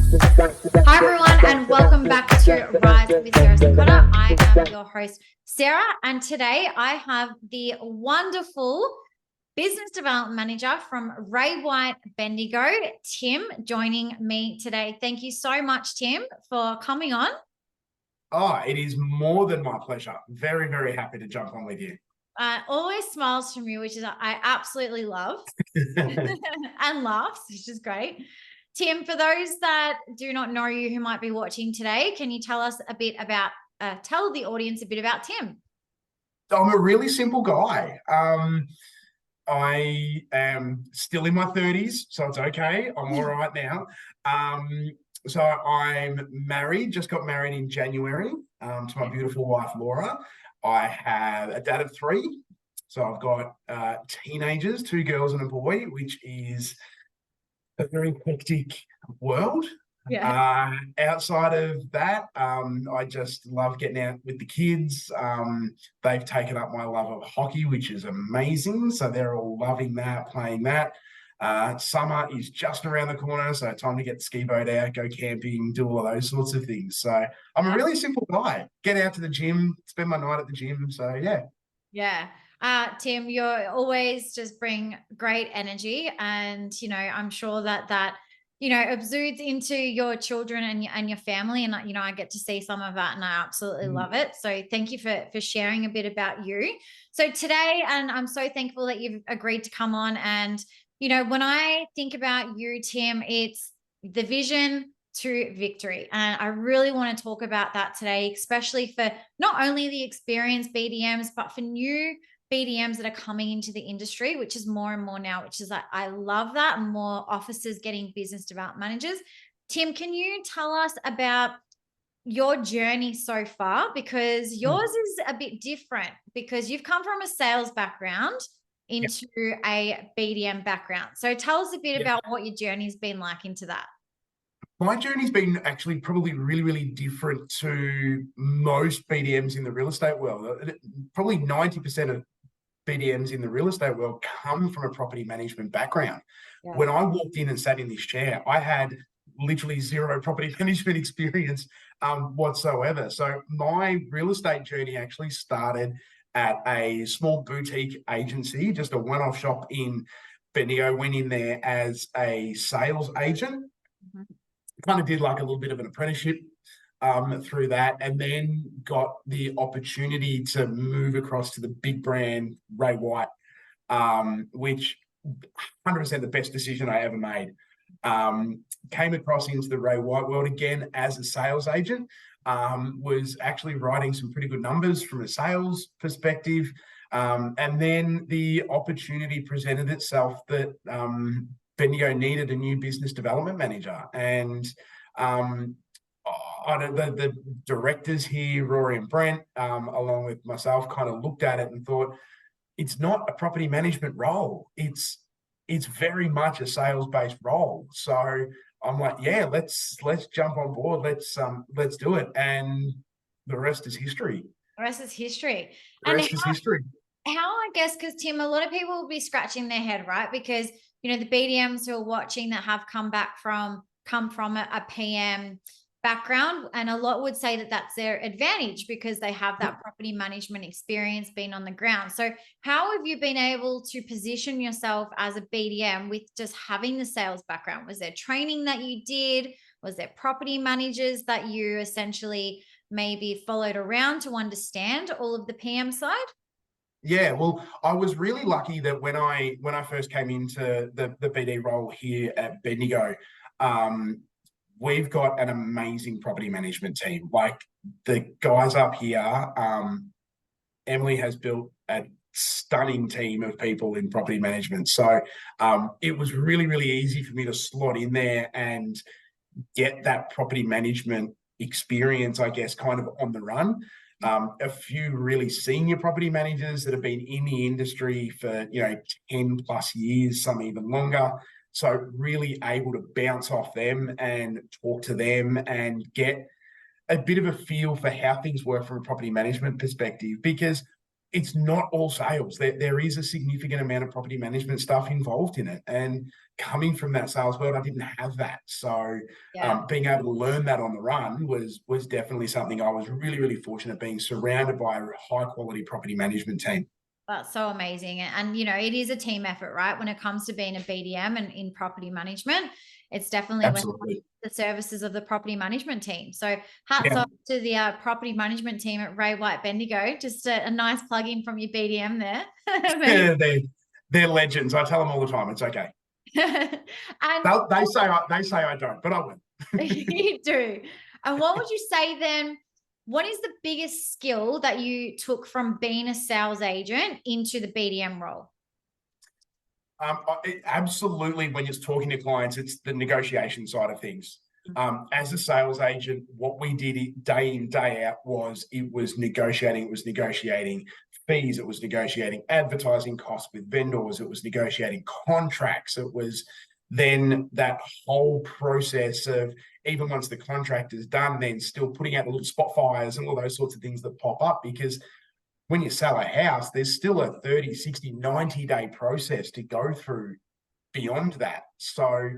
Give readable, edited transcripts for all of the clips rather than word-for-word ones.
Hi, everyone, and welcome back to Rise with Sarah Sakota. I am your host, Sarah, and today I have the wonderful business development manager from Ray White Bendigo, Tim, joining me today. Thank you so much, Tim, for coming on. Oh, it is more than my pleasure. Very, very happy to jump on with you. Always smiles from you, which is I absolutely love, and laughs, which is great. Tim, for those that do not know you who might be watching today, can you tell us a bit about, tell the audience a bit about Tim? I'm a really simple guy. I am still in my 30s, so it's okay. I'm all right now. So I'm married, just got married in January to my beautiful wife, Laura. I have a dad of three. So I've got teenagers, two girls and a boy, which is a very hectic world. Yeah. Outside of that, I just love getting out with the kids. They've taken up my love of hockey, which is amazing. So they're all loving that, playing that. Summer is just around the corner, so time to get the ski boat out, go camping, do all of those sorts of things. So I'm a really simple guy. Get out to the gym, spend my night at the gym. So yeah. Yeah. Tim, you're always just bring great energy, and I'm sure that exudes into your children and your family, and I get to see some of that, and I absolutely love it. So thank you for sharing a bit about you. So today, and I'm so thankful that you've agreed to come on. And when I think about you, Tim, it's the vision to victory, and I really want to talk about that today, especially for not only the experienced BDMs, but for new BDMs that are coming into the industry, which is more and more now, which is like, I love that. More officers getting business development managers. Tim, can you tell us about your journey so far? Because yours is a bit different, because you've come from a sales background into a BDM background. So tell us a bit about what your journey's been like into that. My journey's been actually probably really, really different to most BDMs in the real estate world. Probably 90% of BDMs in the real estate world come from a property management background. Yeah. When I walked in and sat in this chair, I had literally zero property management experience whatsoever. So my real estate journey actually started at a small boutique agency, just a one-off shop in Bendigo. Went in there as a sales agent. Kind of did like a little bit of an apprenticeship through that, and then got the opportunity to move across to the big brand Ray White, which 100% the best decision I ever made. Came across into the Ray White world again as a sales agent. Was actually writing some pretty good numbers from a sales perspective, and then the opportunity presented itself that Bendigo needed a new business development manager, and the directors here, Rory and Brent, along with myself, kind of looked at it and thought, it's not a property management role. It's very much a sales-based role. So I'm like, yeah, let's jump on board. Let's do it. And the rest is history. The rest is history. The rest is history. How, I guess, because Tim, a lot of people will be scratching their head, right? Because the BDMs who are watching that have come from a PM background, and a lot would say that that's their advantage because they have that property management experience being on the ground. So how have you been able to position yourself as a BDM with just having the sales background? Was there training that you did? Was there property managers that you essentially maybe followed around to understand all of the PM side? Yeah, well, I was really lucky that when I first came into the BD role here at Bendigo, we've got an amazing property management team. Like the guys up here, Emily has built a stunning team of people in property management. So it was really, really easy for me to slot in there and get that property management experience, I guess, kind of on the run. A few really senior property managers that have been in the industry for 10 plus years, some even longer. So really able to bounce off them and talk to them and get a bit of a feel for how things work from a property management perspective. Because it's not all sales. There is a significant amount of property management stuff involved in it. And coming from that sales world, I didn't have that. So Yeah. being able to learn that on the run was definitely something I was really, really fortunate being surrounded by a high quality property management team. That's so amazing. And, you know, it is a team effort, right? When it comes to being a BDM and in property management, it's definitely with Absolutely. the services of the property management team. So hats Yeah. off to the property management team at Ray White Bendigo. Just a nice plug in from your BDM there. Amazing. Yeah, they're legends. I tell them all the time. It's okay. And They say I don't, but I will. you do. And what would you say then? What is the biggest skill that you took from being a sales agent into the BDM role? Absolutely, when it's talking to clients, it's the negotiation side of things. As a sales agent, what we did day in, day out it was negotiating fees, it was negotiating advertising costs with vendors, it was negotiating contracts, it was then that whole process of even once the contract is done, then still putting out the little spot fires and all those sorts of things that pop up because when you sell a house, there's still a 30, 60, 90-day process to go through beyond that. So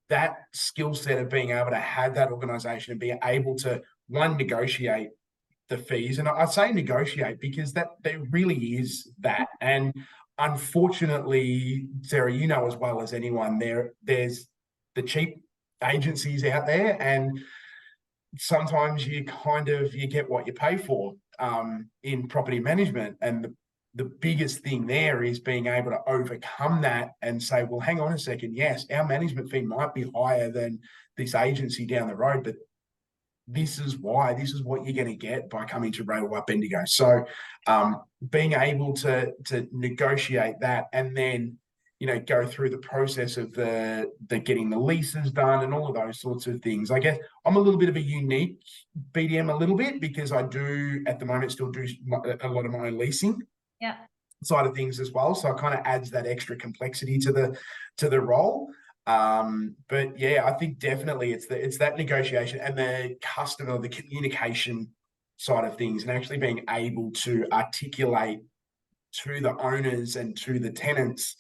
that skill set of being able to have that organization and be able to, one, negotiate the fees. And I say negotiate because that there really is that. And unfortunately, Sarah, you know as well as anyone, there's the cheap agencies out there, and sometimes you get what you pay for in property management. And the biggest thing there is being able to overcome that and say, well, hang on a second. Yes, our management fee might be higher than this agency down the road, but this is what you're going to get by coming to Ray White Bendigo. So being able to negotiate that and then go through the process of the getting the leases done and all of those sorts of things. I guess I'm a little bit of a unique BDM a little bit because I do at the moment still do a lot of my own leasing side of things as well. So it kind of adds that extra complexity to the role. But yeah, I think definitely it's that negotiation and the the communication side of things, and actually being able to articulate to the owners and to the tenants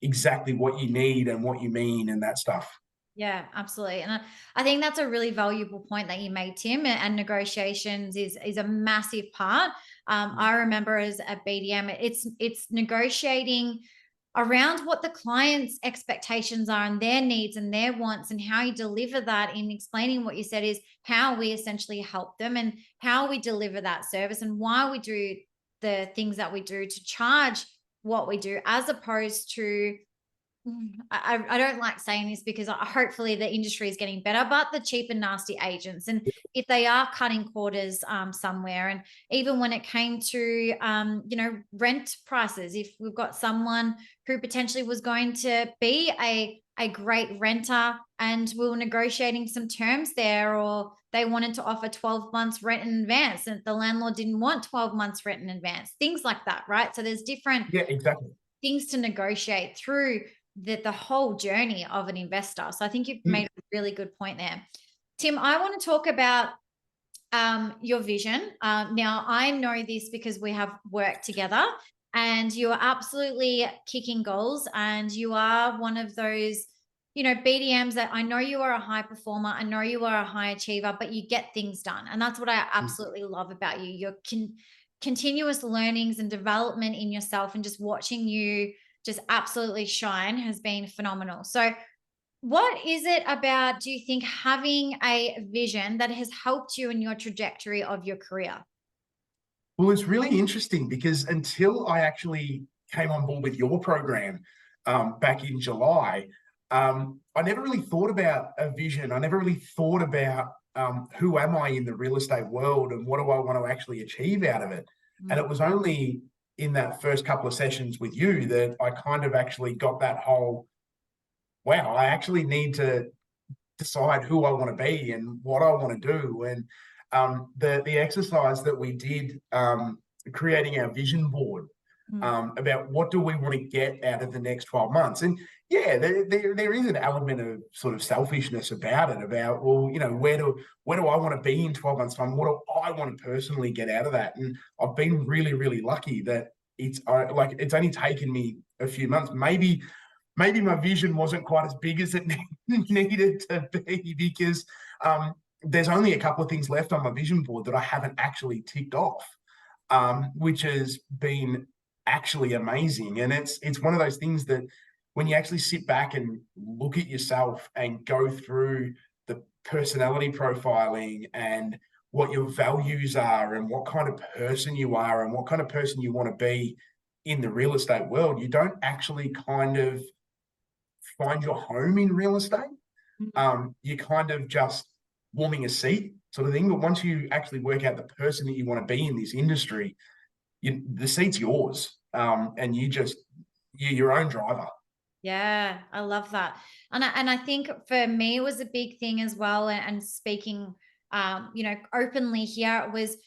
exactly what you need and what you mean and that stuff. Yeah, absolutely. And I think that's a really valuable point that you made, Tim. And negotiations is a massive part. I remember as a BDM, it's negotiating around what the client's expectations are and their needs and their wants, and how you deliver that in explaining what you said is how we essentially help them and how we deliver that service and why we do the things that we do to charge what we do, as opposed to I don't like saying this because hopefully the industry is getting better, but the cheap and nasty agents, and if they are cutting quarters somewhere, and even when it came to rent prices, if we've got someone who potentially was going to be a great renter and we were negotiating some terms there, or they wanted to offer 12 months rent in advance and the landlord didn't want 12 months rent in advance, things like that, right? So there's different Yeah, exactly. things to negotiate through the whole journey of an investor. So I think you've made a really good point there. Tim, I want to talk about your vision. Now, I know this because we have worked together, and you are absolutely kicking goals, and you are one of those, BDMs that I know you are a high performer. I know you are a high achiever, but you get things done. And that's what I absolutely love about you. Your continuous learnings and development in yourself, and just watching you just absolutely shine has been phenomenal. So what is it about, do you think, having a vision that has helped you in your trajectory of your career? Well, it's really interesting because until I actually came on board with your program back in July, I never really thought about a vision. I never really thought about who am I in the real estate world and what do I want to actually achieve out of it. And it was only in that first couple of sessions with you that I kind of actually got that whole, wow, I actually need to decide who I want to be and what I want to do. And the exercise that we did, creating our vision board, Mm. about what do we want to get out of the next 12 months. And yeah, there is an element of sort of selfishness about it, about, well, you know, where do I want to be in 12 months time? What do I want to personally get out of that? And I've been really, really lucky that it's only taken me a few months. Maybe my vision wasn't quite as big as it needed to be, because there's only a couple of things left on my vision board that I haven't actually ticked off, which has been actually amazing. And it's one of those things that when you actually sit back and look at yourself and go through the personality profiling and what your values are and what kind of person you are and what kind of person you want to be in the real estate world, you don't actually kind of find your home in real estate. You kind of just warming a seat sort of thing. But once you actually work out the person that you want to be in this industry, the seat's yours, and you're your own driver. Yeah, I love that. And I think for me it was a big thing as well. And speaking, you know, openly here, it was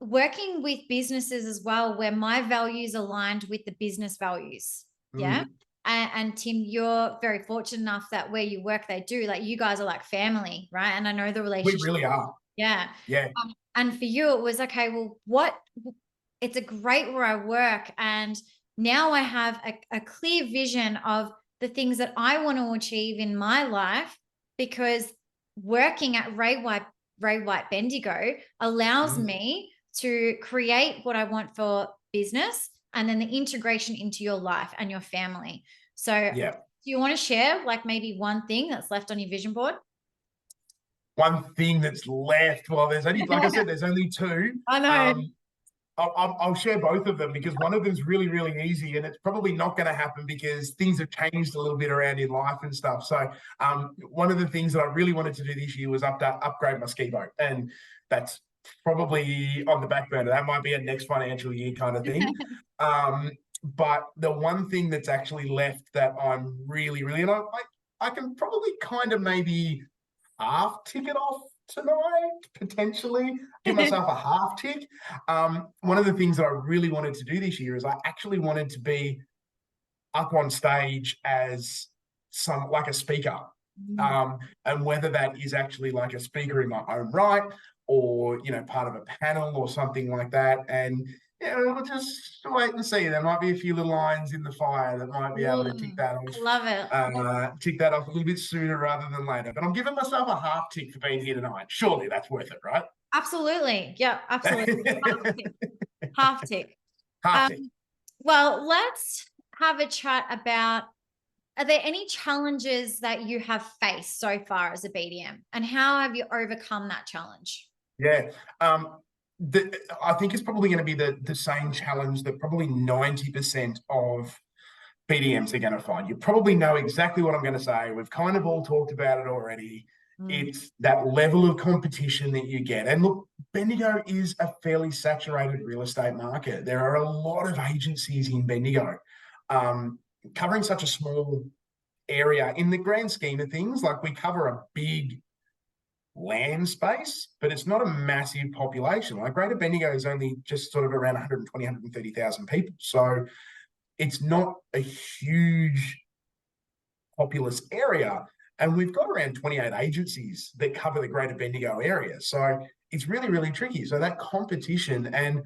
working with businesses as well, where my values aligned with the business values. Yeah. Mm. And Tim, you're very fortunate enough that where you work, they do, like, you guys are like family, right? And I know the We relationship. really are. Yeah. Yeah. And for you, it was okay, well, it's a great where I work. And now I have a clear vision of the things that I want to achieve in my life, because working at Ray White Bendigo allows Mm. me to create what I want for business, and then the integration into your life and your family. So Yeah. do you want to share like maybe one thing that's left on your vision board? One thing that's left, well, there's only, like I said, there's only two. I know. I'll share both of them, because one of them's really, really easy, and it's probably not going to happen because things have changed a little bit around in life and stuff. So one of the things that I really wanted to do this year was upgrade my ski boat, and that's probably on the back burner. That might be a next financial year kind of thing. But the one thing that's actually left that I'm really, really, and I can probably kind of maybe half tick it off tonight, potentially give myself a half tick. One of the things that I really wanted to do this year is I actually wanted to be up on stage as like a speaker. And whether that is actually like a speaker in my own right, or, you know, part of a panel or something like that. And yeah, we'll just wait and see. There might be a few little irons in the fire that might be able to tick that off. I love it. Tick that off a little bit sooner rather than later. But I'm giving myself a half tick for being here tonight. Surely that's worth it, right? Absolutely. Yeah, absolutely. Half tick. Half tick. Half tick. Well, let's have a chat about, are there any challenges that you have faced so far as a BDM, and how have you overcome that challenge? Yeah. I think it's probably going to be the same challenge that probably 90% of BDMs are going to find. You probably know exactly what I'm going to say. We've kind of all talked about it already. It's that level of competition that you get. And look, Bendigo is a fairly saturated real estate market. There are a lot of agencies in Bendigo, covering such a small area in the grand scheme of things. Like, we cover a big land space, but it's not a massive population. Like, Greater Bendigo is only just sort of around 120, 130,000 people. So it's not a huge populous area. And we've got around 28 agencies that cover the Greater Bendigo area. So it's really, really tricky. So that competition, and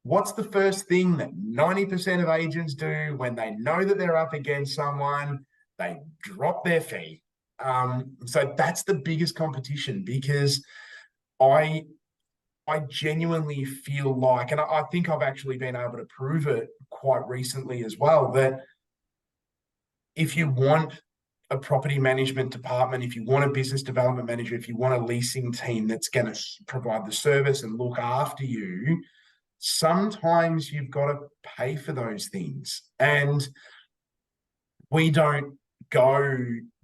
what's the first thing that 90% of agents do when they know that they're up against someone? They drop their fee. So that's the biggest competition, because I genuinely feel like, and I think I've actually been able to prove it quite recently as well, that if you want a property management department, if you want a business development manager, if you want a leasing team that's going to provide the service and look after you, sometimes you've got to pay for those things. And we don't go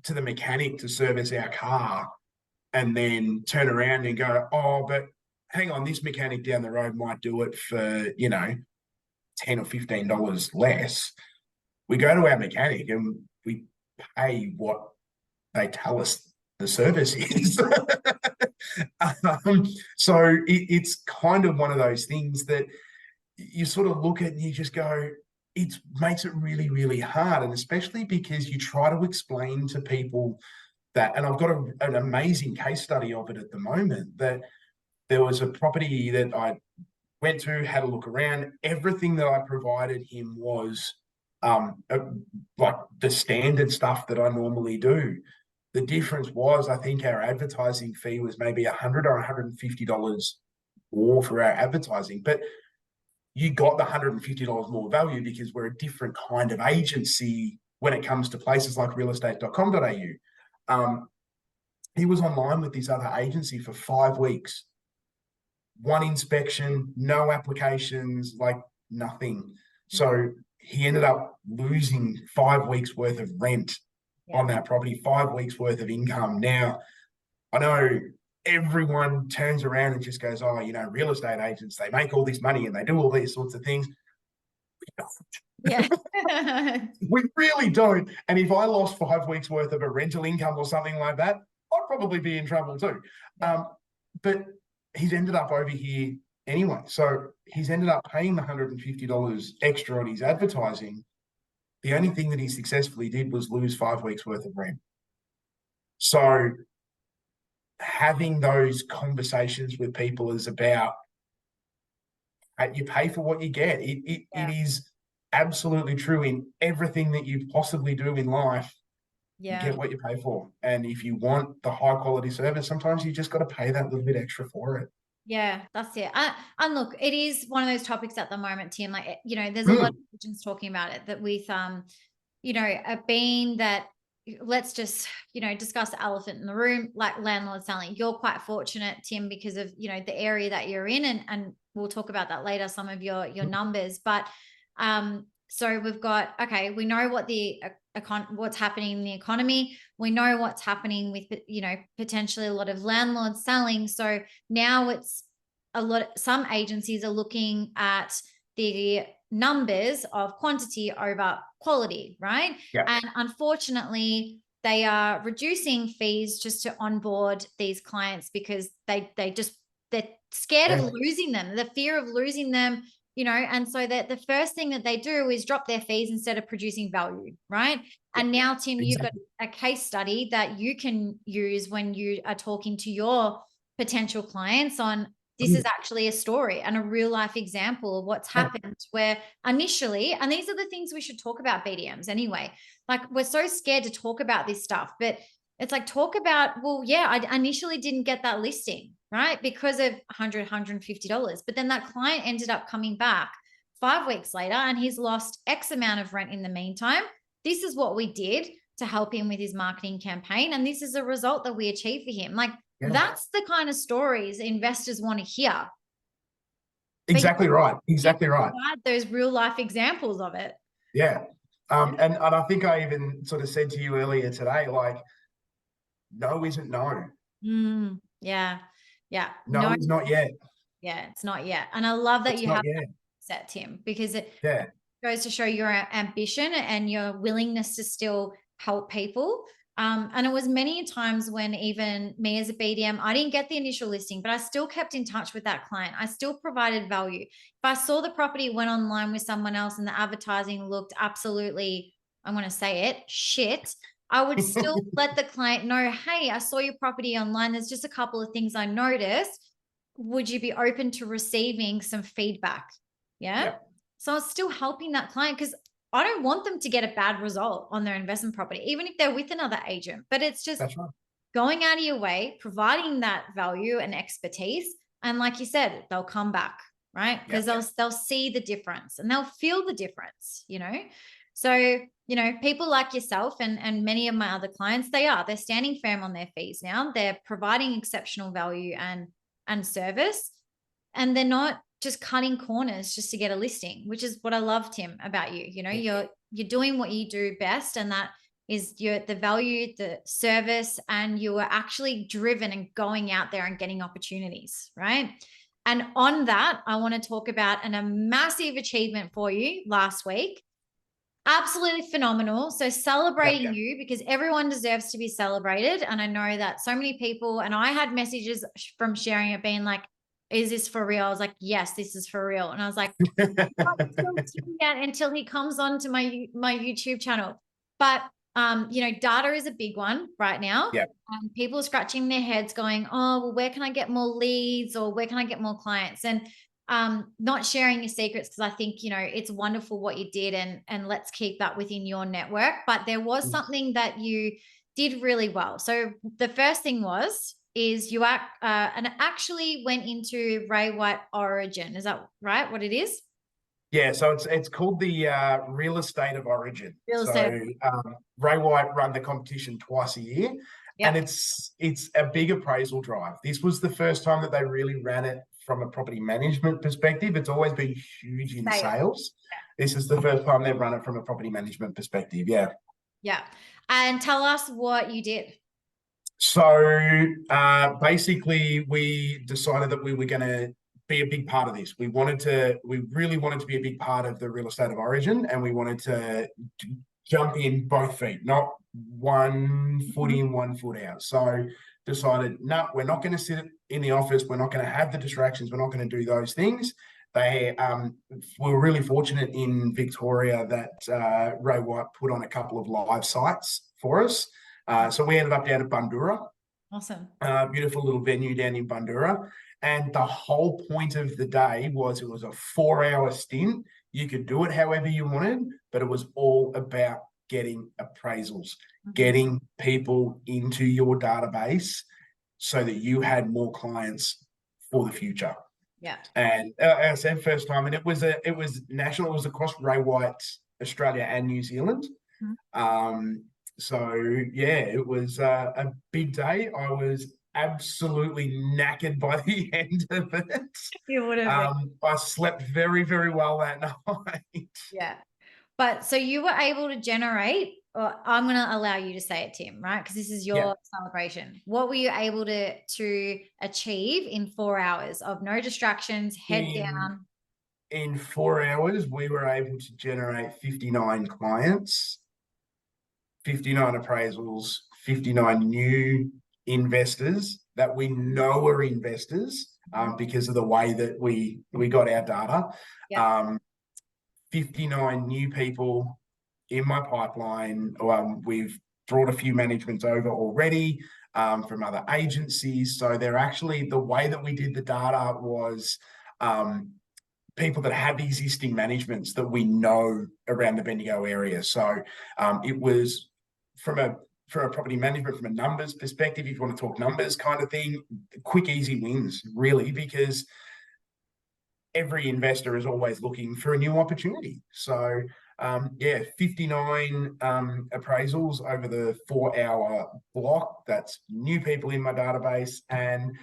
to the mechanic to service our car and then turn around and go, oh, but hang on, this mechanic down the road might do it for, you know, $10 or $15 less. We go to our mechanic and we pay what they tell us the service is. So it's kind of one of those things that you sort of look at it and you just go, it makes it really, really hard. And especially because you try to explain to people that, and I've got an amazing case study of it at the moment, that there was a property that I went to, had a look around. Everything that I provided him was like the standard stuff that I normally do. The difference was, I think our advertising fee was maybe $100 or $150 more for our advertising, but you got the $150 more value because we're a different kind of agency when it comes to places like realestate.com.au. He was online with this other agency for 5 weeks, one inspection, no applications, like nothing. So he ended up losing 5 weeks worth of rent on that property, 5 weeks worth of income. Now, I know everyone turns around and just goes, oh, real estate agents, they make all this money and they do all these sorts of things. Yeah. We really don't. And if I lost 5 weeks worth of a rental income or something like that, I'd probably be in trouble too. But he's ended up over here anyway. So he's ended up paying the $150 extra on his advertising. The only thing that he successfully did was lose 5 weeks worth of rent. So having those conversations with people is about, you pay for what you get. It is absolutely true in everything that you possibly do in life. You get what you pay for. And if you want the high quality service, sometimes you just got to pay that little bit extra for it. Yeah, that's it. And look, it is one of those topics at the moment, Tim. Like, there's a lot of agents talking about it, that with, being that, let's just, discuss the elephant in the room, like landlord selling. You're quite fortunate, Tim, because of, the area that you're in, and we'll talk about that later, some of your numbers. But so we've got, okay, we know what what's happening in the economy. We know what's happening with, potentially a lot of landlords selling. So now it's some agencies are looking at the numbers of quantity over quality, right? Yeah. And unfortunately, they are reducing fees just to onboard these clients because they're scared of losing them, the fear of losing them, and so that the first thing that they do is drop their fees instead of producing value, right? And now, Tim, you've got a case study that you can use when you are talking to your potential clients on, this is actually a story and a real life example of what's happened, where initially, and these are the things we should talk about, BDMs anyway, like we're so scared to talk about this stuff, but it's like, talk about, well, yeah, I initially didn't get that listing, right? Because of $100, $150. But then that client ended up coming back 5 weeks later and he's lost X amount of rent in the meantime. This is what we did to help him with his marketing campaign. And this is a result that we achieved for him. Like, that's the kind of stories investors want to hear. Exactly right. Exactly right. Those real life examples of it. Yeah. And I think I even sort of said to you earlier today, like, no isn't no. Yeah. Yeah. No, it's not yet. Yeah, it's not yet. And I love that you have that set, Tim, because it goes to show your ambition and your willingness to still help people. And it was many times when even me as a BDM, I didn't get the initial listing, but I still kept in touch with that client. I still provided value. If I saw the property went online with someone else and the advertising looked absolutely, I'm going to say it, shit, I would still let the client know, hey, I saw your property online. There's just a couple of things I noticed. Would you be open to receiving some feedback? Yeah. So I was still helping that client because I don't want them to get a bad result on their investment property, even if they're with another agent. But it's just going out of your way, providing that value and expertise. And like you said, they'll come back, right? Because they'll see the difference and they'll feel the difference, So, people like yourself and many of my other clients, they're standing firm on their fees now. They're providing exceptional value and service, and they're not just cutting corners just to get a listing, which is what I love, Tim, about you. You're doing what you do best, and that is the value, the service, and you are actually driven and going out there and getting opportunities, right? And on that, I want to talk about a massive achievement for you last week. Absolutely phenomenal. So celebrating you, because everyone deserves to be celebrated. And I know that so many people, and I had messages from sharing it being like, is this for real? I was like, yes, this is for real. And I was like, not yet until he comes on to my YouTube channel. But you know, data is a big one right now. Yeah. And people are scratching their heads going, oh, well, where can I get more leads, or where can I get more clients? And not sharing your secrets, because I think, you know, it's wonderful what you did, and let's keep that within your network. But there was something that you did really well. So the first thing is you and actually went into Ray White Origin. Is that right? What it is? Yeah, so it's called the Real Estate of Origin. Real So estate. Ray White run the competition twice a year, and Yeah. it's a big appraisal drive. This was the first time that they really ran it from a property management perspective. It's always been huge in sales. This is the first time they've run it from a property management perspective. Yeah. Yeah. And tell us what you did. So basically, we decided that we were going to be a big part of this. We really wanted to be a big part of the Real Estate of Origin, and we wanted to jump in both feet, not one foot in, 1 foot out. So decided, no, we're not going to sit in the office. We're not going to have the distractions. We're not going to do those things. We were really fortunate in Victoria that Ray White put on a couple of live sites for us. So we ended up down at Bundoora. Awesome. Beautiful little venue down in Bundoora. And the whole point of the day was it was a 4-hour stint. You could do it however you wanted, but it was all about getting appraisals, getting people into your database so that you had more clients for the future. Yeah. And as I said, first time, and it was national. It was across Ray White, Australia and New Zealand. So yeah, it was a big day. I was absolutely knackered by the end of it. You would have. I slept very, very well that night. Yeah. But so you were able to generate, or I'm going to allow you to say it, Tim, right? Because this is your celebration. What were you able to achieve in 4 hours of no distractions, head down? In 4 hours, we were able to generate 59 clients, 59 appraisals, 59 new investors that we know are investors because of the way that we got our data. Yeah. 59 new people in my pipeline. We've brought a few managements over already from other agencies. So they're actually, the way that we did the data was people that have existing managements that we know around the Bendigo area. So it was from a property management, from a numbers perspective, if you want to talk numbers kind of thing, quick, easy wins, really, because every investor is always looking for a new opportunity. So, 59 appraisals over the 4-hour block. That's new people in my database. And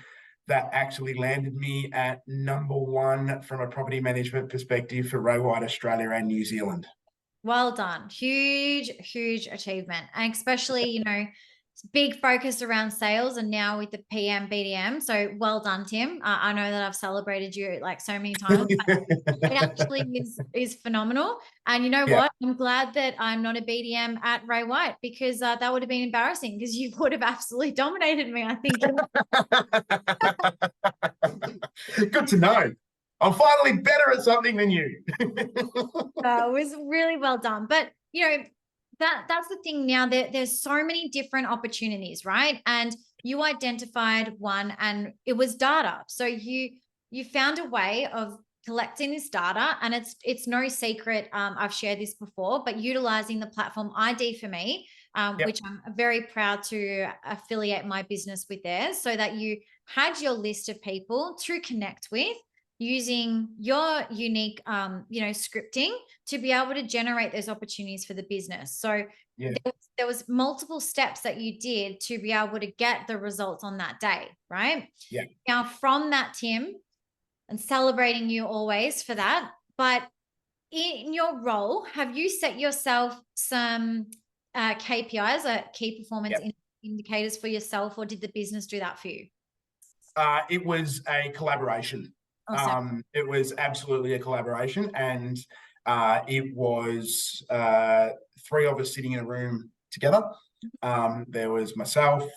that actually landed me at #1 from a property management perspective for Ray White Australia and New Zealand. Well done. Huge, huge achievement. And especially, you know, big focus around sales, and now with the PM BDM. So well done, Tim. I know that I've celebrated you like so many times. It actually is phenomenal. And you know what? I'm glad that I'm not a BDM at Ray White, because that would have been embarrassing, because you would have absolutely dominated me, I think. Good to know. I'm finally better at something than you. It was really well done. But, you know, that's the thing now. There's so many different opportunities, right? And you identified one, and it was data. So you found a way of collecting this data, and it's no secret. I've shared this before, but utilizing the platform ID for me, which I'm very proud to affiliate my business with theirs, so that you had your list of people to connect with, using your unique, scripting to be able to generate those opportunities for the business. So there was multiple steps that you did to be able to get the results on that day, right? Yeah. Now, from that, Tim, and celebrating you always for that, but in your role, have you set yourself some KPIs, key performance indicators for yourself, or did the business do that for you? It was a collaboration. Awesome. It was absolutely a collaboration, and it was 3 of us sitting in a room together. There was myself,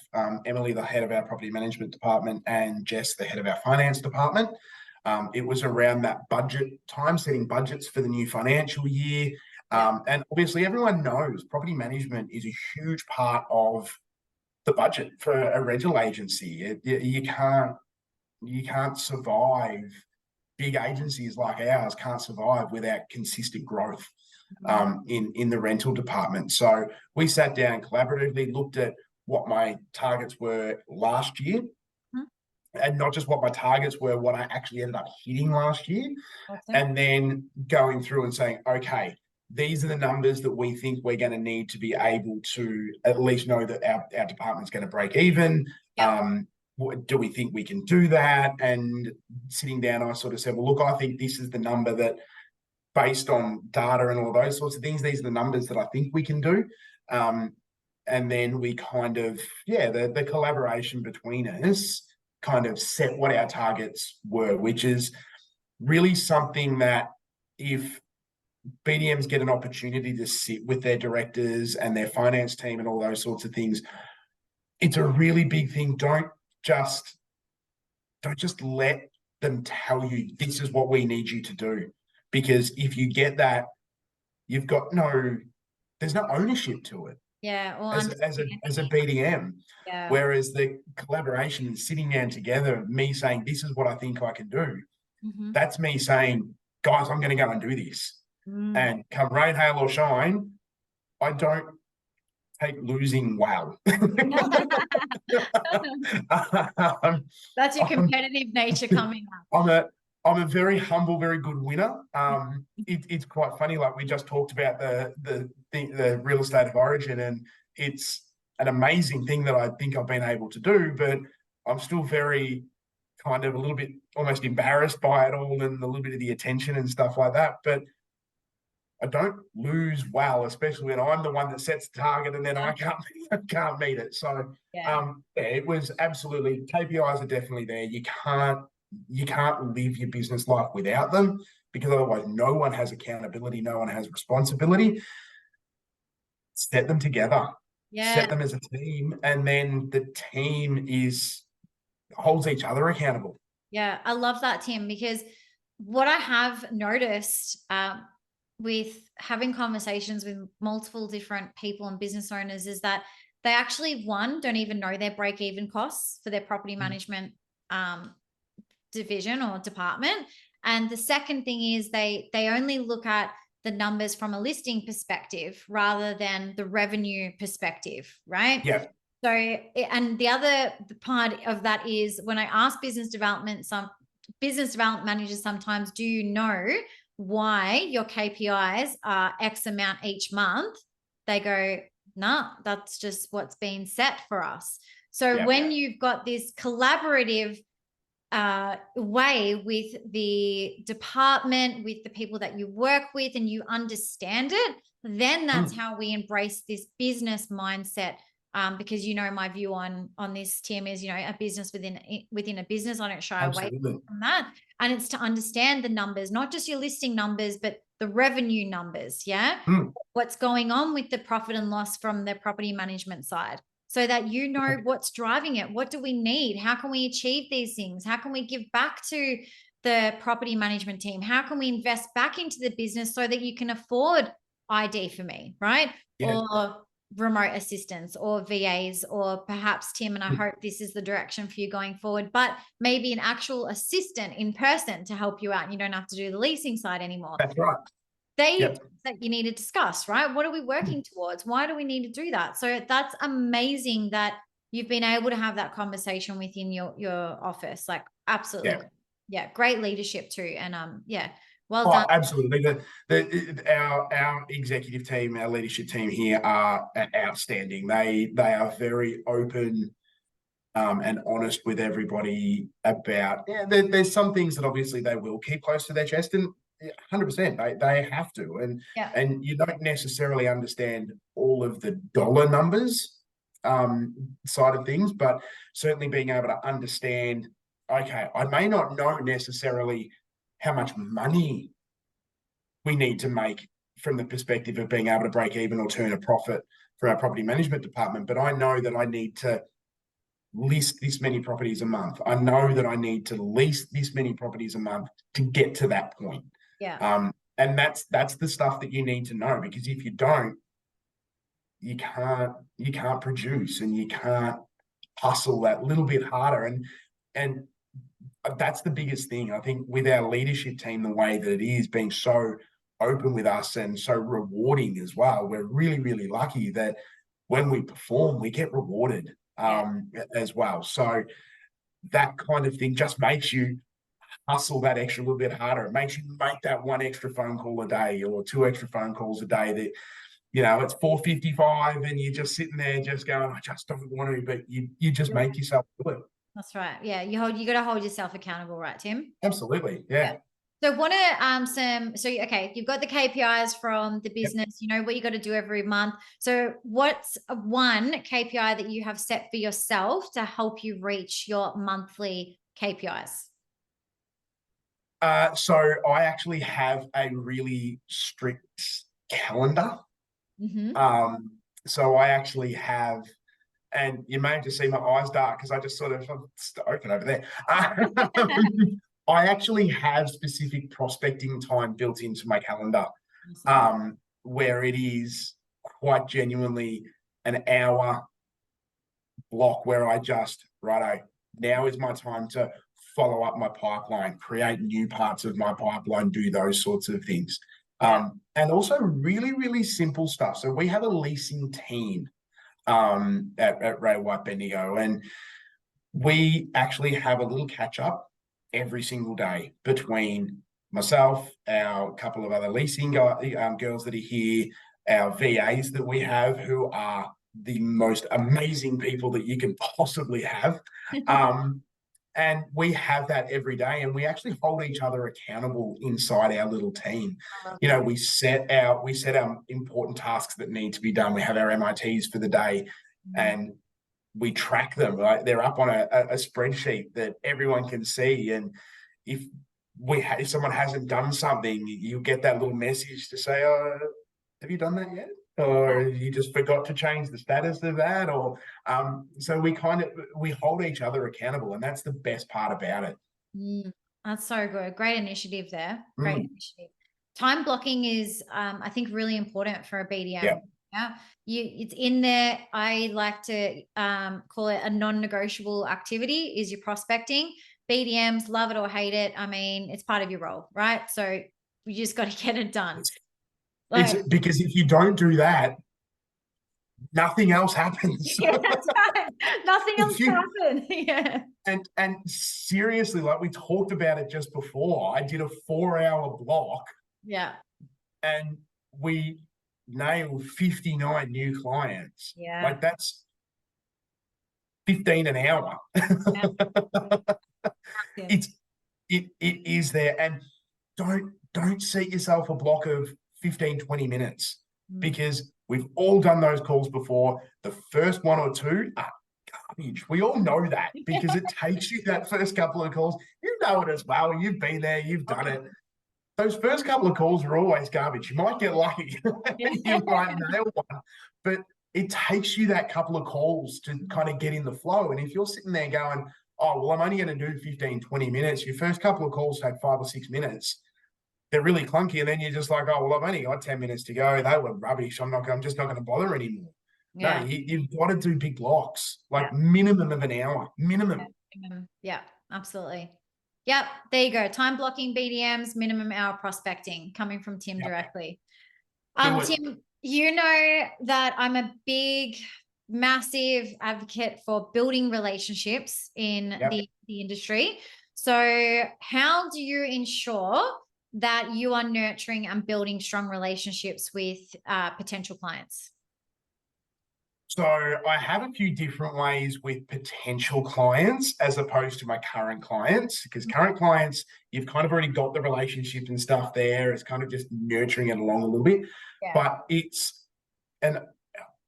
Emily, the head of our property management department, and Jess, the head of our finance department. It was around that budget time, setting budgets for the new financial year. And obviously everyone knows property management is a huge part of the budget for a rental agency. You can't survive. Big agencies like ours can't survive without consistent growth in the rental department. So we sat down collaboratively, looked at what my targets were last year, and not just what my targets were, what I actually ended up hitting last year, and then going through and saying, okay, these are the numbers that we think we're going to need to be able to at least know that our department's going to break even. Do we think we can do that? And sitting down, I sort of said, well, look, I think this is the number that, based on data and all those sorts of things, these are the numbers that I think we can do. And then we kind of, the collaboration between us kind of set what our targets were, which is really something that if BDMs get an opportunity to sit with their directors and their finance team and all those sorts of things, it's a really big thing. Don't just let them tell you this is what we need you to do, because if you get that, there's no ownership to it. As a BDM. Whereas the collaboration and sitting down together, me saying this is what I think I can do, that's me saying, guys, I'm going to go and do this. And come rain, hail or shine, I don't take losing well. That's your competitive nature coming up. I'm a very humble, very good winner. It's quite funny. Like, we just talked about the real estate of origin, and it's an amazing thing that I think I've been able to do, but I'm still very kind of a little bit almost embarrassed by it all and a little bit of the attention and stuff like that. But I don't lose well, especially when I'm the one that sets the target and then I can't meet it. So it was absolutely, KPIs are definitely there. You can't live your business life without them, because otherwise no one has accountability, no one has responsibility. Set them together, set them as a team, and then the team holds each other accountable. Yeah, I love that, Tim, because what I have noticed with having conversations with multiple different people and business owners is that they actually, don't even know their break-even costs for their property management division or department. And the second thing is they only look at the numbers from a listing perspective rather than the revenue perspective, right? Yeah. So, and the other part of that is when I ask business development managers sometimes, do you know why your KPIs are X amount each month? They go, nah, that's just what's been set for us. So when you've got this collaborative way with the department, with the people that you work with, and you understand it, then that's how we embrace this business mindset. Because my view on this, Tim, is a business within a business. I don't shy away from that, and it's to understand the numbers, not just your listing numbers, but the revenue numbers. What's going on with the profit and loss from the property management side, so that what's driving it. What do we need? How can we achieve these things? How can we give back to the property management team? How can we invest back into the business so that you can afford ID for me, right? Or remote assistants or VAs, or perhaps, Tim, and I hope this is the direction for you going forward, but maybe an actual assistant in person to help you out, and you don't have to do the leasing side anymore. That's right. That you need to discuss, right? What are we working towards? Why do we need to do that? So that's amazing that you've been able to have that conversation within your office. Like, absolutely. Yeah. Great leadership too. And well done. Absolutely. Our executive team, our leadership team here are outstanding. They are very open and honest with everybody about, there's some things that obviously they will keep close to their chest, and 100% they have to, and you don't necessarily understand all of the dollar numbers side of things, but certainly being able to understand, okay, I may not know necessarily how much money we need to make from the perspective of being able to break even or turn a profit, for our property management department, but I know that I need to list this many properties a month. I know that I need to lease this many properties a month to get to that point. Yeah. And that's the stuff that you need to know, because if you don't, you can't produce, and you can't hustle that little bit harder. And that's the biggest thing, I think, with our leadership team, the way that it is being so open with us and so rewarding as well. We're really, really lucky that when we perform, we get rewarded as well. So that kind of thing just makes you hustle that extra little bit harder. It makes you make that one extra phone call a day or two extra phone calls a day that, you know, it's 4:55 and you're just sitting there just going, I just don't want to, but you just make yourself do it. That's right. Yeah. You got to hold yourself accountable, right, Tim? Absolutely. Yeah. So what are okay, you've got the KPIs from the business, you know what you got to do every month. So what's one KPI that you have set for yourself to help you reach your monthly KPIs? So I actually have a really strict calendar. So I actually have, and you may have just seen my eyes dark because I just sort of open over there. I actually have specific prospecting time built into my calendar, where it is quite genuinely an hour block where I just, righto, now is my time to follow up my pipeline, create new parts of my pipeline, do those sorts of things. And also really, really simple stuff. So we have a leasing team at Ray White Bendigo, and we actually have a little catch up every single day between myself, our couple of other leasing girls that are here, our VAs that we have, who are the most amazing people that you can possibly have. And we have that every day, and we actually hold each other accountable inside our little team. You know, we set our important tasks that need to be done. We have our MITs for the day, and we track them. Right? They're up on a spreadsheet that everyone can see. And if someone hasn't done something, you get that little message to say, "Oh, have you done that yet?" Or you just forgot to change the status of that, or so we hold each other accountable, and that's the best part about it. That's so good. Great initiative there. Great initiative. Time blocking is, I think, really important for a BDM. Yeah, it's in there. I like to call it a non-negotiable activity. Is your prospecting. BDMs love it or hate it. I mean, it's part of your role, right? So you just got to get it done. It's because if you don't do that, nothing else happens. Yeah, that's right. Nothing else happens. Yeah. And seriously, like we talked about it just before, I did a 4-hour block. Yeah. And we nailed 59 new clients. Yeah. Like that's 15 an hour. It is there. And don't set yourself a block of 15, 20 minutes, because we've all done those calls before. The first one or two are garbage. We all know that, because it takes you that first couple of calls. You know it as well. You've been there, you've done it. Those first couple of calls are always garbage. You might get lucky. You might nail one. But it takes you that couple of calls to kind of get in the flow. And if you're sitting there going, oh, well, I'm only going to do 15, 20 minutes. Your first couple of calls take 5 or 6 minutes. They're really clunky. And then you're just like, oh, well, I've only got 10 minutes to go. They were rubbish. I'm just not going to bother anymore. Yeah. No, you've got to do big blocks, like minimum of an hour, minimum. Yeah, absolutely. Yep, there you go. Time blocking BDMs, minimum hour prospecting, coming from Tim directly. Tim, you know that I'm a big, massive advocate for building relationships in the industry. So how do you ensure that you are nurturing and building strong relationships with potential clients? So I have a few different ways with potential clients as opposed to my current clients, because current clients, you've kind of already got the relationship and stuff there. It's kind of just nurturing it along a little bit. But and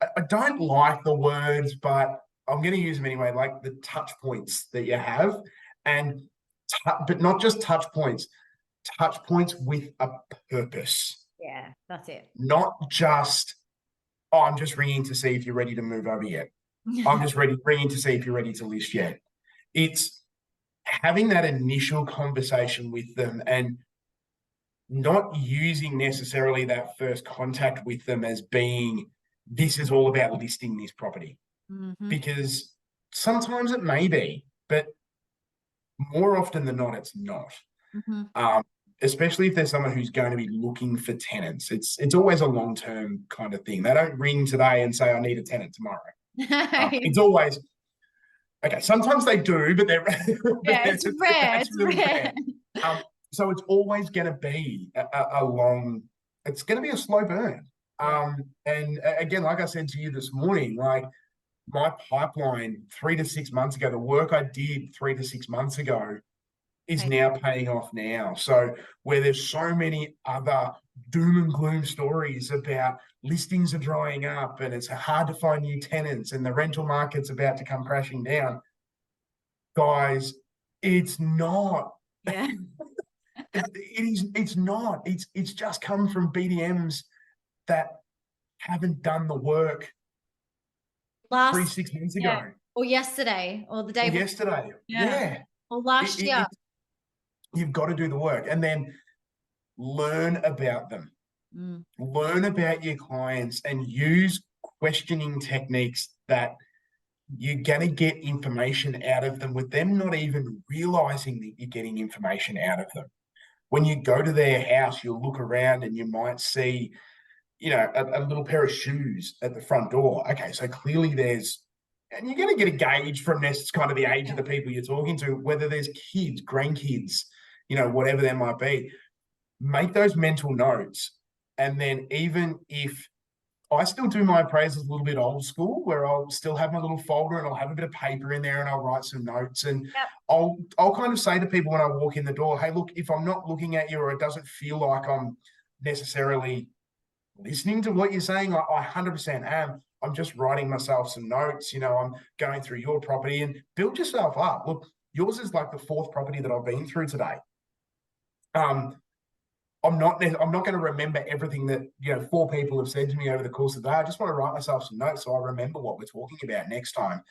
I don't like the words, but I'm going to use them anyway, like the touch points that you have, but not just touch points with a purpose. Yeah, that's it. Not just Oh, I'm just ringing to see if you're ready to move over yet. I'm just ringing to see if you're ready to list yet. It's having that initial conversation with them and not using necessarily that first contact with them as being, this is all about listing this property. Mm-hmm. Because sometimes it may be, but more often than not, it's not. Mm-hmm. Especially if there's someone who's going to be looking for tenants. It's always a long-term kind of thing. They don't ring today and say, I need a tenant tomorrow. It's always, okay, sometimes they do, but they're Yeah, it's rare. that's It's really rare. rare. So it's always going to be a long, it's going to be a slow burn. Yeah. And again, like I said to you this morning, like my pipeline 3 to 6 months ago, the work I did 3 to 6 months ago is Right. now paying off now. So where there's so many other doom and gloom stories about listings are drying up and it's hard to find new tenants and the rental market's about to come crashing down, guys, it's not. Yeah. It's not. It's just come from BDMs that haven't done the work three, Last, 6 months yeah, ago or yesterday, or the day or before. yesterday. Yeah. Yeah. Or It, last it, year. it, you've got to do the work and then learn about them. Mm. Learn about your clients and use questioning techniques that you're going to get information out of them with them not even realizing that you're getting information out of them. When you go to their house, you'll look around and you might see, a little pair of shoes at the front door. Okay, so clearly and you're going to get a gauge from this. It's kind of the age of the people you're talking to, whether there's kids, grandkids, whatever there might be. Make those mental notes. And then even if I still do my appraisals a little bit old school, where I'll still have my little folder and I'll have a bit of paper in there and I'll write some notes. And Yep. I'll kind of say to people when I walk in the door, hey, look, if I'm not looking at you or it doesn't feel like I'm necessarily listening to what you're saying, I 100% am. I'm just writing myself some notes. I'm going through your property and build yourself up. Look, yours is like the fourth property that I've been through today. I'm not going to remember everything that 4 people have said to me over the course of the day. I just want to write myself some notes so I remember what we're talking about next time,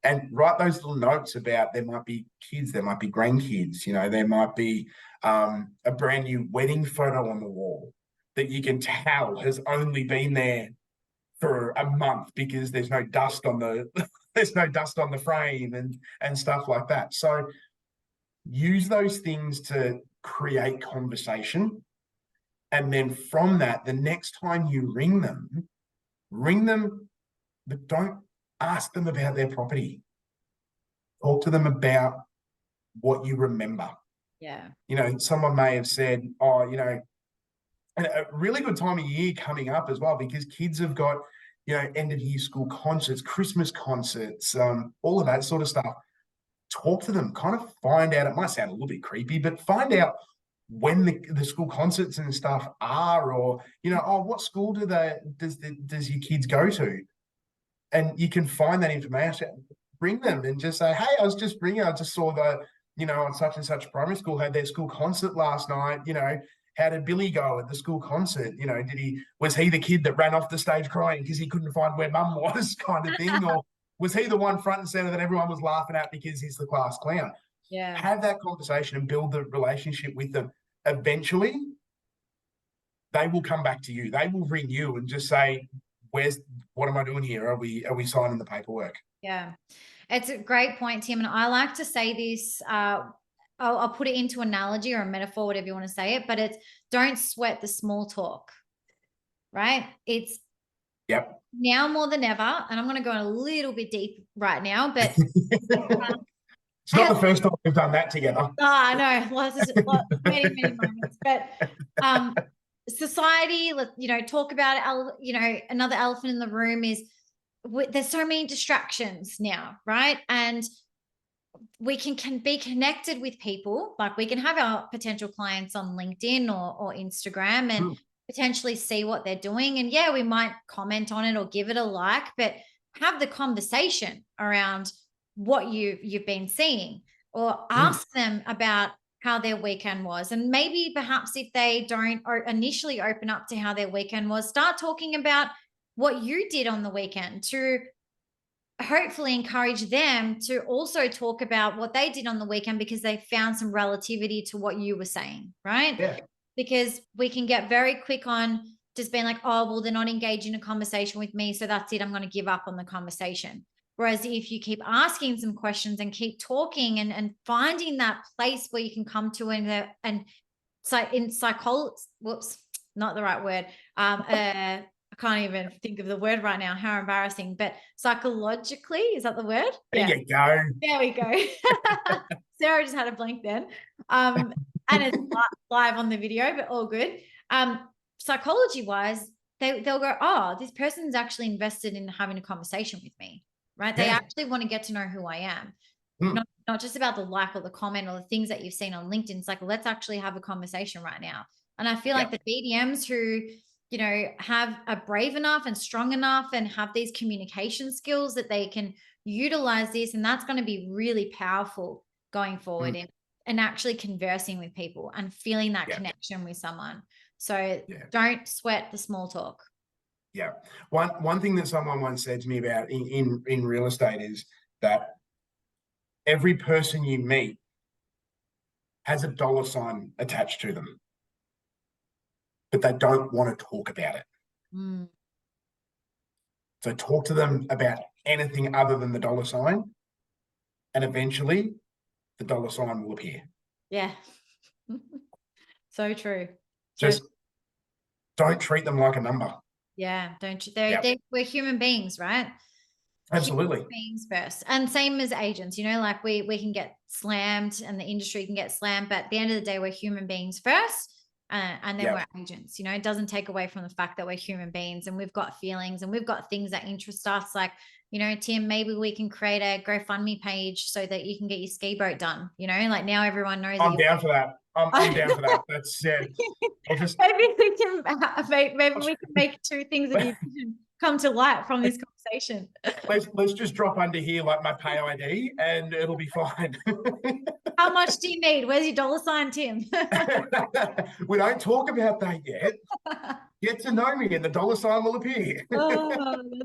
and write those little notes about there might be kids, there might be grandkids, there might be a brand new wedding photo on the wall that you can tell has only been there for a month because there's no dust on the there's no dust on the frame and stuff like that. So use those things to create conversation. And then from that, the next time you ring them, but don't ask them about their property. Talk to them about what you remember. Yeah. Someone may have said, oh, and a really good time of year coming up as well, because kids have got, end of year school concerts, Christmas concerts, all of that sort of stuff. Talk to them, kind of find out, it might sound a little bit creepy, but find out when the school concerts and stuff are, or what school does your kids go to, and you can find that information. Bring them and just say, hey, I was just bringing, I just saw on such and such primary school had their school concert last night. How did Billy go at the school concert? Was he the kid that ran off the stage crying because he couldn't find where mum was, kind of thing, or was he the one front and center that everyone was laughing at because he's the class clown? Yeah. Have that conversation and build the relationship with them. Eventually, they will come back to you. They will ring you and just say, what am I doing here? Are we signing the paperwork? Yeah. It's a great point, Tim. And I like to say this, I'll put it into analogy or a metaphor, whatever you want to say it, but it's don't sweat the small talk, right? It's Yep. now more than ever. And I'm going to go a little bit deep right now, but it's not the first time we've done that together. I know, many, many moments, but society, talk about it. Another elephant in the room is there's so many distractions now, right? And we can be connected with people. Like we can have our potential clients on LinkedIn or Instagram and potentially see what they're doing. And yeah, we might comment on it or give it a like, but have the conversation around what you've been seeing, or ask them about how their weekend was. And maybe perhaps if they don't initially open up to how their weekend was, start talking about what you did on the weekend to hopefully encourage them to also talk about what they did on the weekend, because they found some relativity to what you were saying, right? Yeah. Because we can get very quick on just being like, oh, well, they're not engaged in a conversation with me, so that's it, I'm going to give up on the conversation. Whereas if you keep asking some questions and keep talking and finding that place where you can come to, and so in psychology, whoops, not the right word. I can't even think of the word right now. How embarrassing. But psychologically, is that the word? There Yeah. you go. There we go. Sarah just had a blank then. And it's live on the video, but all good. Psychology wise, they'll go, oh, this person's actually invested in having a conversation with me, right? They Yeah. actually want to get to know who I am. Mm. Not just about the like or the comment or the things that you've seen on LinkedIn. It's like, let's actually have a conversation right now. And I feel like the BDMs who, you know, are brave enough and strong enough and have these communication skills that they can utilize this, and that's going to be really powerful going forward and actually conversing with people and feeling that connection with someone. So don't sweat the small talk. Yeah. One thing that someone once said to me about in real estate is that every person you meet has a dollar sign attached to them, but they don't want to talk about it. Mm. So talk to them about anything other than the dollar sign, and eventually the dollar sign will appear. Yeah. So true. Just don't treat them like a number. Yeah, don't you? We're human beings, right? Absolutely. Human beings first. And same as agents, you know, like we can get slammed and the industry can get slammed, but at the end of the day, we're human beings first. And then we're agents. You know, it doesn't take away from the fact that we're human beings and we've got feelings and we've got things that interest us. Like, you know, Tim, maybe we can create a GoFundMe page so that you can get your ski boat done. You know, like now everyone knows. I'm down for that. I'm down for that. That's I'll just maybe we can make two things that you can come to light from this conversation. let's just drop under here like my pay ID and it'll be fine. How much do you need? Where's your dollar sign, Tim? We don't talk about that yet. Get to know me and the dollar sign will appear.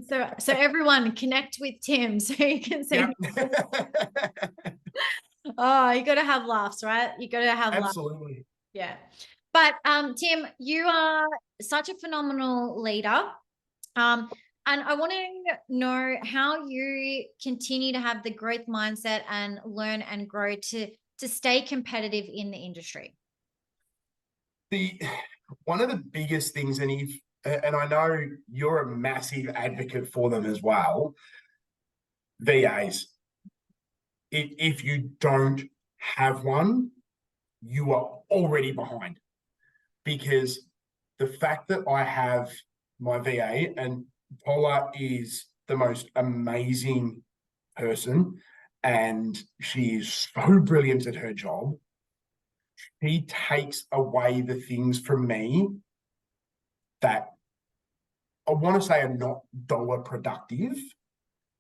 So everyone connect with Tim so you can see. Oh, you got to have laughs, right? You got to have Absolutely. Laughs. Yeah. But Tim, you are such a phenomenal leader. And I want to know how you continue to have the growth mindset and learn and grow to stay competitive in the industry. One of the biggest things, and I know you're a massive advocate for them as well, VAs. If you don't have one, you are already behind, because the fact that I have my VA, and Paula is the most amazing person and she is so brilliant at her job. She takes away the things from me that I want to say are not dollar productive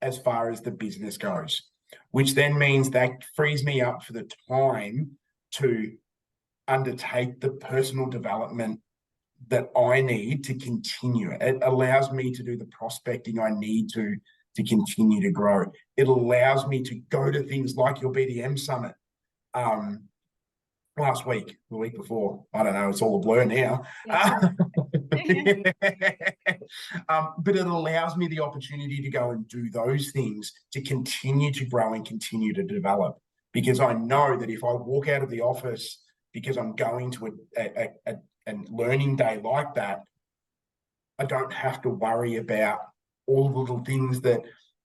as far as the business goes, which then means that frees me up for the time to undertake the personal development that I need to continue. It allows me to do the prospecting I need to continue to grow. It allows me to go to things like your BDM summit last week, the week before. I don't know, it's all a blur now. But it allows me the opportunity to go and do those things to continue to grow and continue to develop. Because I know that if I walk out of the office because I'm going to a learning day like that, I don't have to worry about all the little things that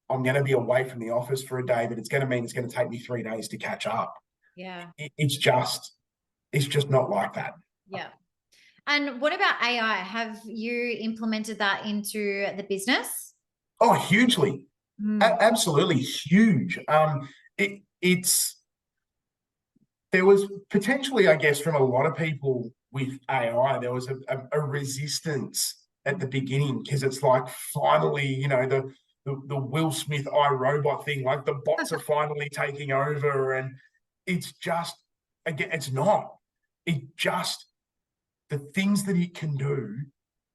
I'm going to be away from the office for a day, but it's going to mean it's going to take me 3 days to catch up. Yeah. It's just not like that. Yeah. And what about AI? Have you implemented that into the business? Oh, hugely. Absolutely huge. There was potentially, I guess, from a lot of people with AI, there was a resistance at the beginning, because it's like, finally, you know, the Will Smith iRobot thing, like the bots are finally taking over, and it's just, again, it's not. It just, the things that it can do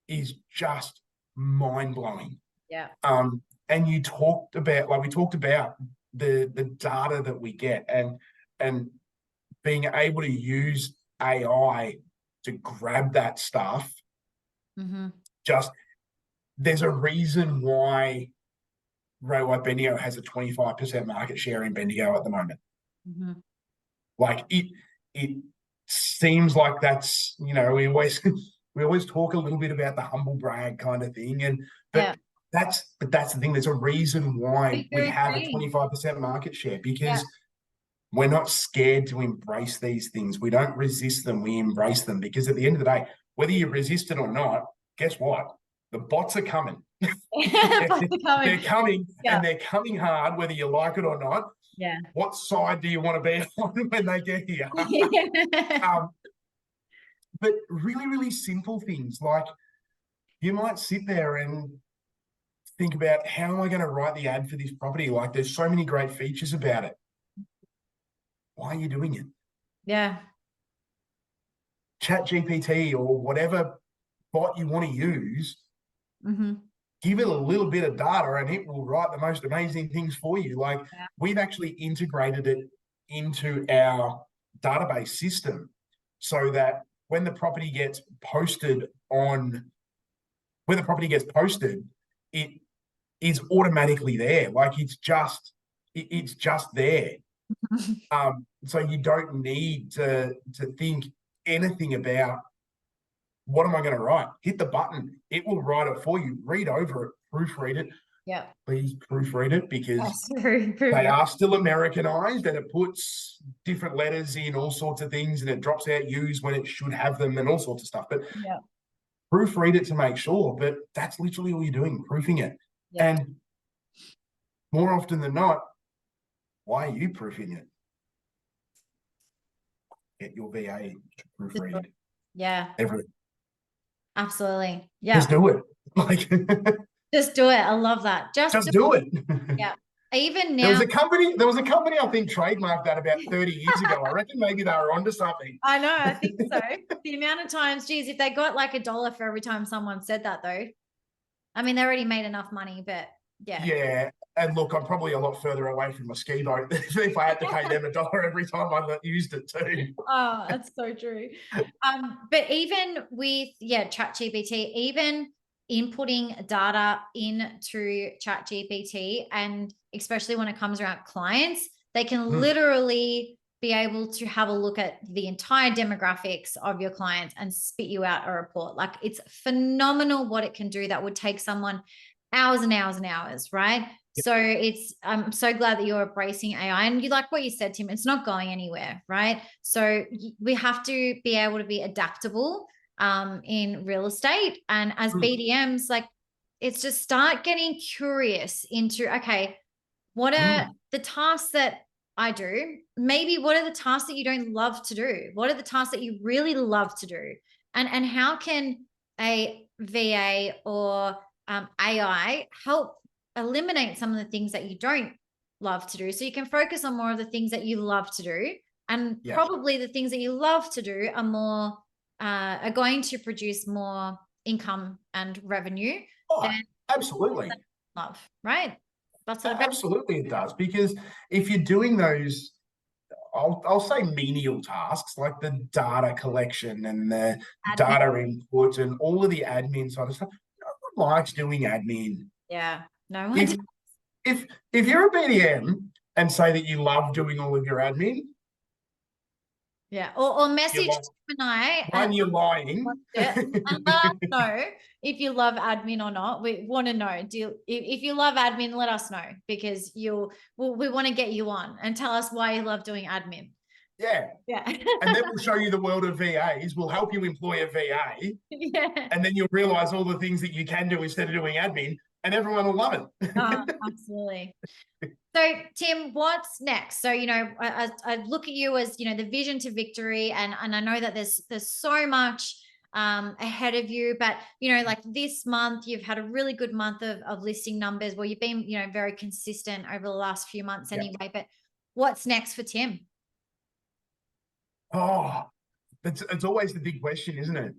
is just mind-blowing. Yeah. And you talked about, like we talked about the data that we get and being able to use AI to grab that stuff. Just there's a reason why Ray White Bendigo has a 25% market share in Bendigo at the moment. Like it seems like that's, you know, we always talk a little bit about the humble brag kind of thing, but that's the thing. There's a reason why we have a 25% market share, because we're not scared to embrace these things. We don't resist them, we embrace them, because at the end of the day, whether you resist it or not, guess what? The bots are coming. They're coming, and they're coming hard, whether you like it or not. Yeah. What side do you want to be on when they get here? But really, really simple things, like you might sit there and think about, how am I going to write the ad for this property? Like, there's so many great features about it. Why are you doing it? Yeah. Chat GPT or whatever bot you want to use, give it a little bit of data and it will write the most amazing things for you. Like, we've actually integrated it into our database system so that when the property gets posted, it is automatically there. Like, it's just there. So you don't need to think anything about, what am I going to write? Hit the button. It will write it for you. Read over it. Proofread it. Yeah. Please proofread it, because they are still Americanized, and it puts different letters in all sorts of things, and it drops out U's when it should have them, and all sorts of stuff. But proofread it to make sure. But that's literally all you're doing, proofing it. And more often than not, why are you proofing it? Get your VA to proofread it. Yeah. Everything. Absolutely. Yeah. Just do it. Like, just do it. I love that. Just do it. Yeah. Even now, there was a company I think trademarked that about 30 years ago. I reckon maybe they were onto something. I know, I think so. The amount of times, geez, if they got like $1 for every time someone said that, though, I mean, they already made enough money, but yeah. Yeah. And look, I'm probably a lot further away from my ski boat if I had to pay them $1 every time I used it too. Oh, that's so true. But even with, ChatGPT, even inputting data into ChatGPT, and especially when it comes around clients, they can literally be able to have a look at the entire demographics of your clients and spit you out a report. Like, it's phenomenal what it can do. That would take someone hours and hours and hours, right? So I'm so glad that you're embracing AI, and you, like what you said, Tim, it's not going anywhere, right? So we have to be able to be adaptable in real estate. And as BDMs, like, it's just start getting curious into, okay, what are the tasks that I do? Maybe what are the tasks that you don't love to do? What are the tasks that you really love to do? And how can a VA or AI help eliminate some of the things that you don't love to do, so you can focus on more of the things that you love to do, and probably the things that you love to do are more are going to produce more income and revenue. Absolutely. Love, right? That's what absolutely it does, because if you're doing those, I'll say menial tasks, like the data collection and the data input and all of the admin side of stuff. No one likes doing admin. Yeah, no one. If you're a BDM and say that you love doing all of your admin, or message Tim and I. One, you're lying. And let us know if you love admin or not. We want to know. If you love admin, let us know, because we want to get you on and tell us why you love doing admin. Yeah. And then we'll show you the world of VAs. We'll help you employ a VA. And then you'll realize all the things that you can do instead of doing admin, and everyone will love it. Absolutely. So, Tim, what's next? So, I look at you as, the vision to victory, and I know that there's so much ahead of you, but, like this month, you've had a really good month of listing numbers. Well, you've been, very consistent over the last few months anyway, but what's next for Tim? Oh, it's always the big question, isn't it?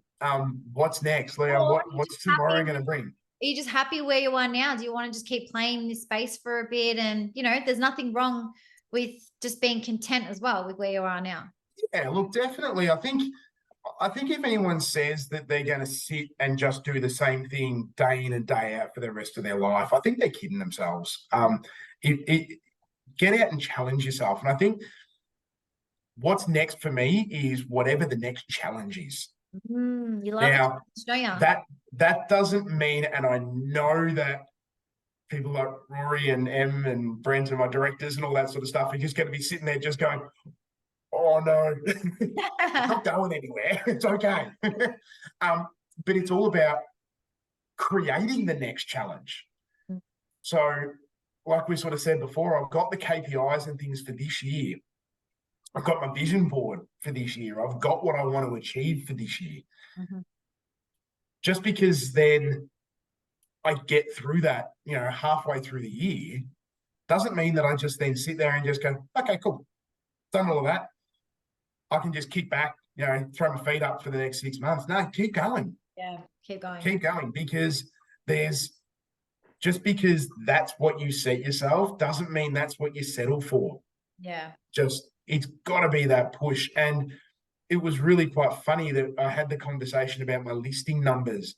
What's next? Like, what's tomorrow going to bring? you just happy where you are now? Do you want to just keep playing this space for a bit? And, you know, there's nothing wrong with just being content as well with where you are now. Yeah, look, definitely. I think if anyone says that they're going to sit and just do the same thing day in and day out for the rest of their life, I think they're kidding themselves. Get out and challenge yourself. And I think what's next for me is whatever the next challenge is. You love it, Now, don't you? that doesn't mean, and I know that people like Rory and Em and Brent and my directors and all that sort of stuff are just going to be sitting there just going, oh no, it's not going anywhere. It's okay. But it's all about creating the next challenge. So, like we sort of said before, I've got the KPIs and things for this year. I've got my vision board for this year. I've got what I want to achieve for this year. Just because then I get through that, halfway through the year, doesn't mean that I just then sit there and just go, okay, cool, done all of that. I can just kick back, throw my feet up for the next 6 months. No, keep going. Yeah, keep going. Keep going, because just because that's what you set yourself doesn't mean that's what you settle for. Yeah. It's got to be that push. And it was really quite funny that I had the conversation about my listing numbers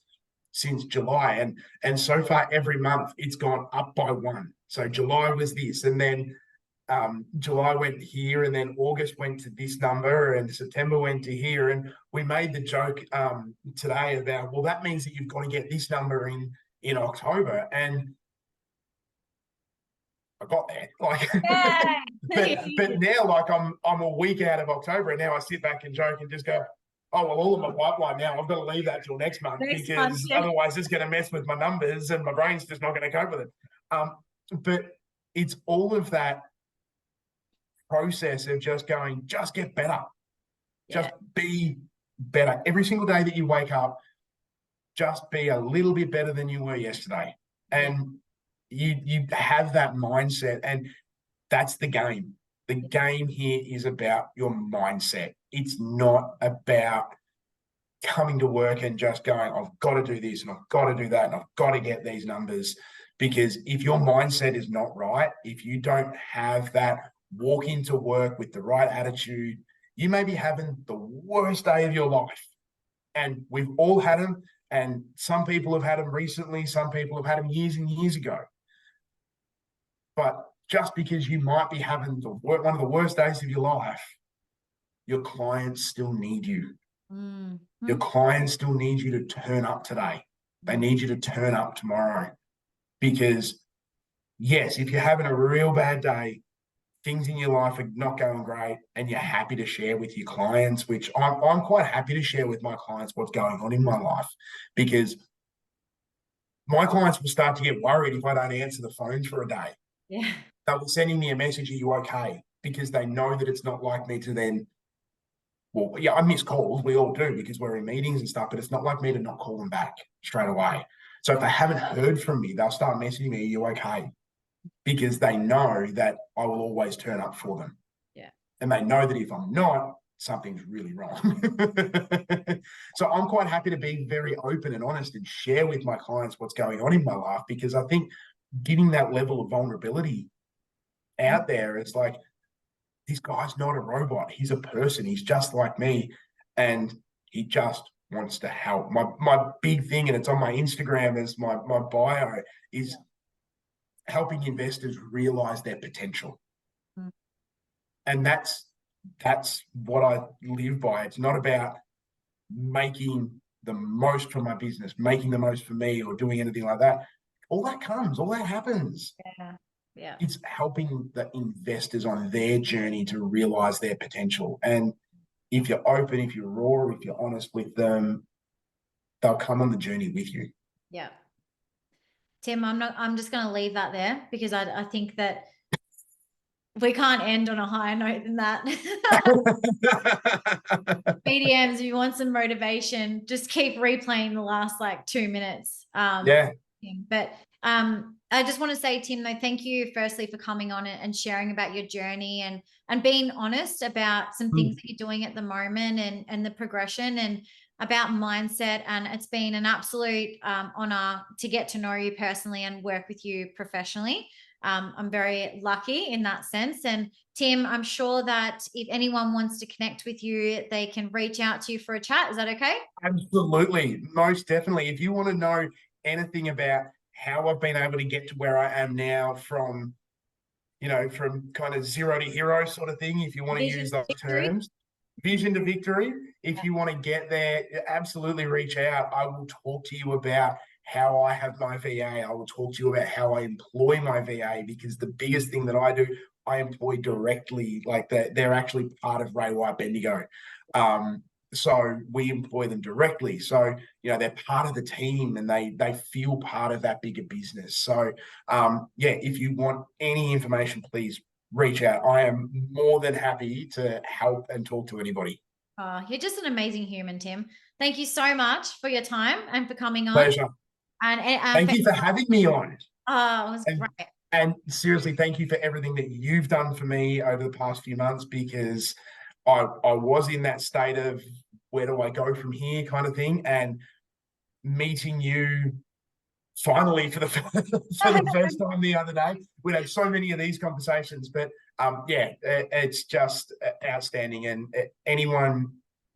since July, and so far every month it's gone up by 1. So July was this, and then July went here, and then August went to this number, and September went to here. And we made the joke today about, well, that means that you've got to get this number in October, and I got there. But now, like, I'm a week out of October, and now I sit back and joke and just go, oh, well, all of my pipeline now, I've got to leave that till next month, because otherwise it's going to mess with my numbers and my brain's just not going to cope with it. But it's all of that process of just going, just get better. Just be better. Every single day that you wake up, just be a little bit better than you were yesterday. And you have that mindset, and that's the game. The game here is about your mindset. It's not about coming to work and just going, I've got to do this and I've got to do that and I've got to get these numbers. Because if your mindset is not right, if you don't have that walk into work with the right attitude, you may be having the worst day of your life. And we've all had them. And some people have had them recently. Some people have had them years and years ago. But just because you might be having one of the worst days of your life, your clients still need you. Your clients still need you to turn up today. They need you to turn up tomorrow. Because, yes, if you're having a real bad day, things in your life are not going great, and you're happy to share with your clients, which I'm quite happy to share with my clients what's going on in my life, because my clients will start to get worried if I don't answer the phones for a day. Yeah. They'll be sending me a message, are you okay? Because they know that it's not like me to then, well, yeah, I miss calls. We all do, because we're in meetings and stuff, but it's not like me to not call them back straight away. So if they haven't heard from me, they'll start messaging me, are you okay? Because they know that I will always turn up for them. Yeah. And they know that if I'm not, something's really wrong. So I'm quite happy to be very open and honest and share with my clients what's going on in my life, because I think getting that level of vulnerability out there, it's like, this guy's not a robot. He's a person. He's just like me. And he just wants to help. My big thing, and it's on my Instagram as my bio, is helping investors realize their potential. And that's what I live by. It's not about making the most from my business, making the most for me, or doing anything like that. All that happens. Yeah. It's helping the investors on their journey to realize their potential. And if you're open, if you're raw, if you're honest with them, they'll come on the journey with you. Yeah. Tim, I'm just going to leave that there, because I think that we can't end on a higher note than that. BDMs, if you want some motivation, just keep replaying the last 2 minutes. But I just want to say, Tim, though, thank you firstly for coming on and sharing about your journey and being honest about some things that you're doing at the moment and the progression. And about mindset. And it's been an absolute honor to get to know you personally and work with you professionally. I'm very lucky in that sense. And Tim, I'm sure that if anyone wants to connect with you, they can reach out to you for a chat. Is that okay? Absolutely, most definitely. If you want to know anything about how I've been able to get to where I am now from, from kind of zero to hero sort of thing, if you want to Vision use those victory. terms, vision to victory, if you want to get there, absolutely reach out. I will talk to you about how I have my VA. I will talk to you about how I employ my VA, because the biggest thing that I do, I employ directly, like they're actually part of Ray White Bendigo. So we employ them directly. So, they're part of the team, and they feel part of that bigger business. So, yeah, if you want any information, please reach out. I am more than happy to help and talk to anybody. You're just an amazing human, Tim. Thank you so much for your time and for coming on. Pleasure. And Thank you for having me on. it was And great. and seriously, thank you for everything that you've done for me over the past few months, because I was in that state of, where do I go from here kind of thing, and meeting you finally for the for the first time the other day. We had so many of these conversations, but yeah, it's just outstanding. And anyone,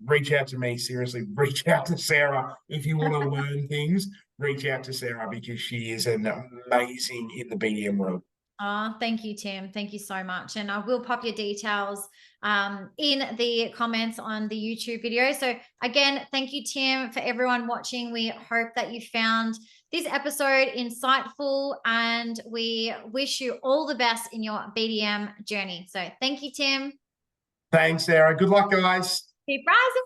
reach out to me. Seriously, reach out to Sarah if you want to learn things. Reach out to Sarah, because she is an amazing in the BDM world. Thank you, Tim. Thank you so much. And I will pop your details in the comments on the YouTube video. So again, thank you, Tim. For everyone watching, we hope that you found this episode insightful, and we wish you all the best in your BDM journey. So thank you, Tim. Thanks, Sarah. Good luck, guys. Keep rising.